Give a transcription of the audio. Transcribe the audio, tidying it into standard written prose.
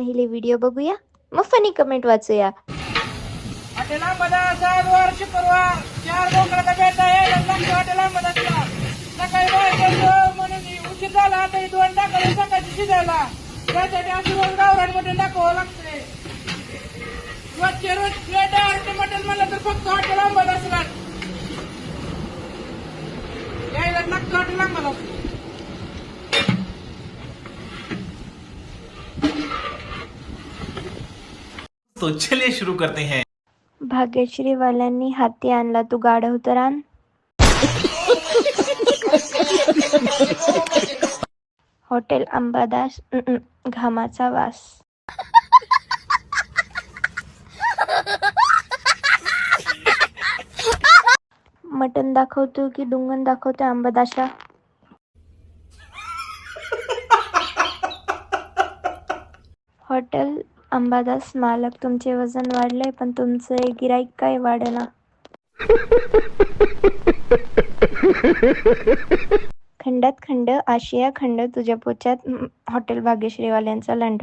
पहिले व्हिडिओ बघूया, मग फनी कमेंट वाचूया. हॉटेला मध्ये साहेबवार शुक्रवार 4 बोकडाचा बेट आहे. लग्नाच्या हॉटेला मध्ये सकाळी बाहेर म्हणून उशीर झाला. आता ही 2 टाकायला सकाळची शिजायला त्यासाठी अशी रोज गावरानमध्ये दाखवावं लागते. रोज प्लेट आहे मटन म्हणलं तर फक्त हॉटेल आंबा असणार यायला लागतं. हॉटेल आंबा तो चलिए शुरू करते हैं. भाग्यश्री वाल्यांनी हाती आणला तू गाढव तर आण. हॉटेल अंबादास घामाचा वास. मटन दाखवतो की डुंगण दाखवतो अंबादाशा. हॉटेल अंबादास मालक, तुमचे वजन वाढले पण तुमचं गिराईक काय वाढना. खंडात खंड आशिया खंड तुझ्या पोच्यात. हॉटेल भाग्यश्रीवाल्यांचा लंड.